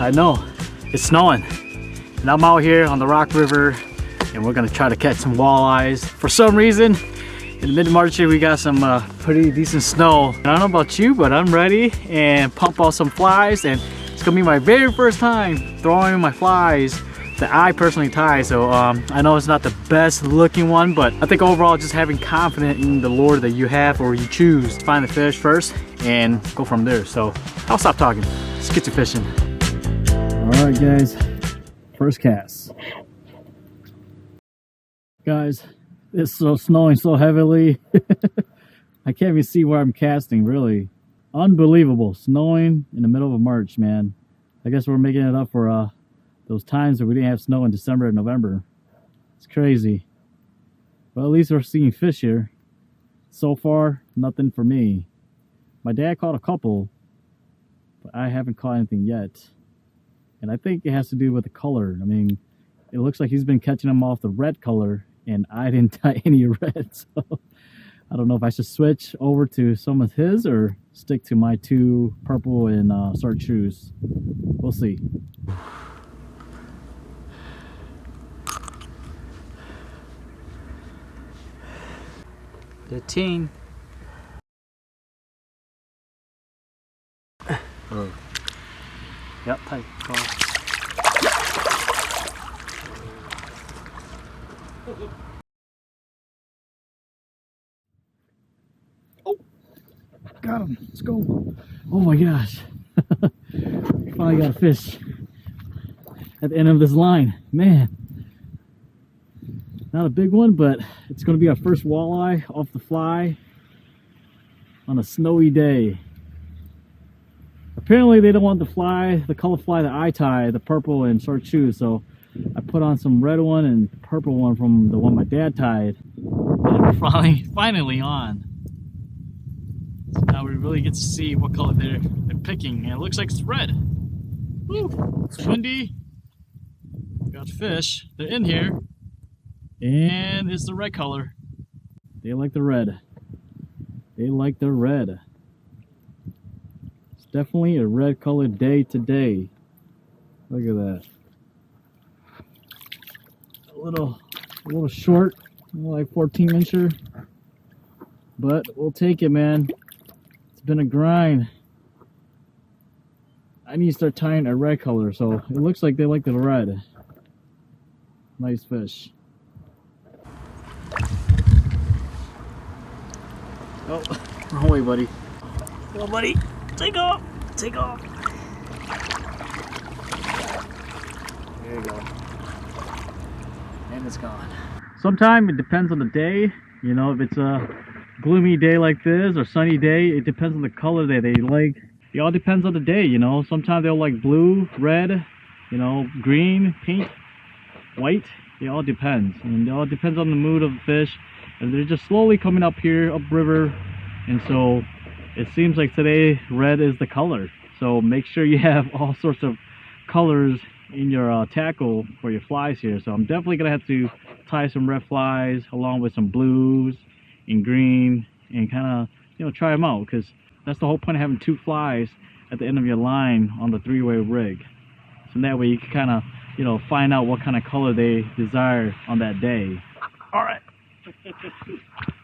I know, it's snowing. And I'm out here on the Rock River and we're gonna try to catch some walleyes. For some reason, in mid-March here we got some pretty decent snow. I don't know about you, but I'm ready and pump out some flies, and it's gonna be my very first time throwing my flies that I personally tie. So I know it's not the best looking one, but I think overall just having confidence in the lure that you have or you choose, find the fish first and go from there. So I'll stop talking. Let's get to fishing. All right, guys, first cast. Guys, it's so snowing so heavily. I can't even see where I'm casting, really. Unbelievable, snowing in the middle of March, man. I guess we're making it up for those times that we didn't have snow in December and November. It's crazy. But at least we're seeing fish here. So far, nothing for me. My dad caught a couple, but I haven't caught anything yet. And I think it has to do with the color. I mean, it looks like he's been catching them off the red color, and I didn't tie any red. So I don't know if I should switch over to some of his or stick to my two purple and chartreuse. We'll see. 15. Oh. Yep, tight. Oh, got him. Let's go. Oh my gosh. Finally got a fish at the end of this line. Man. Not a big one, but it's going to be our first walleye off the fly on a snowy day. Apparently they don't want the color fly that I tie, the purple and chartreuse, so I put on some red one and purple one from the one my dad tied. And we're finally on. So now we really get to see what color they're picking, and it looks like it's red. Woo! It's windy. We got fish. They're in here. And it's the red color. They like the red. They like the red. It's definitely a red colored day today. Look at that. A little short, like 14-incher. But we'll take it, man. It's been a grind. I need to start tying a red color, so it looks like they like the red. Nice fish. Oh, wrong way, buddy. Come on, buddy. Take off. Take off. There you go. And it's gone. Sometimes it depends on the day. You know, if it's a gloomy day like this or sunny day, it depends on the color that they like. It all depends on the day, you know. Sometimes they'll like blue, red, you know, green, pink, white. It all depends. And it all depends on the mood of the fish. And they're just slowly coming up here, upriver, and so it seems like today red is the color. So make sure you have all sorts of colors in your tackle for your flies here. So I'm definitely gonna have to tie some red flies along with some blues and green, and kind of, you know, try them out, because that's the whole point of having two flies at the end of your line on the three-way rig. So that way you can kind of, you know, find out what kind of color they desire on that day. All right.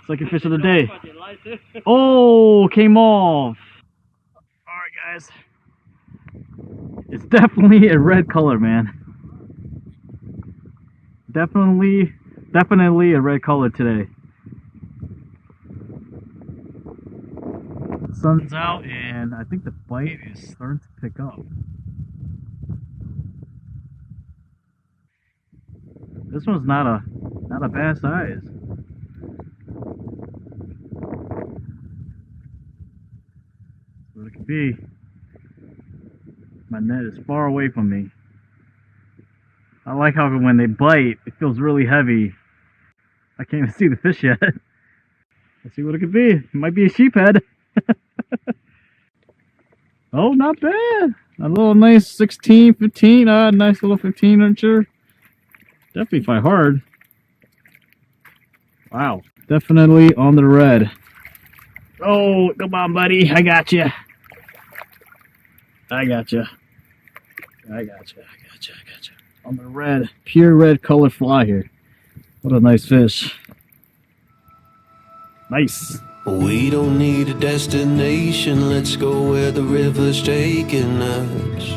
Second fish of the day. Oh, came off. Alright, guys. It's definitely a red color, man. Definitely a red color today. The sun's out and I think the bite is starting to pick up. This one's not a bad size. What it could be. My net is far away from me. I like how when they bite, it feels really heavy. I can't even see the fish yet. Let's see what it could be. It might be a sheephead. Oh, not bad. A little nice 16, 15. Nice little 15-incher. Definitely fight hard. Wow. Definitely on the red. Oh, come on, buddy. I got you. I got you. I gotcha. On the red, pure red color fly here. What a nice fish. Nice. We don't need a destination, let's go where the river's taking us.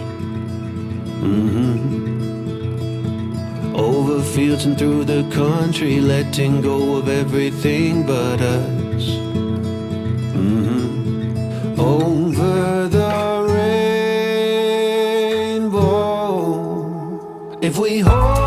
Over fields and through the country, letting go of everything but us. Over the rainbow, if we hold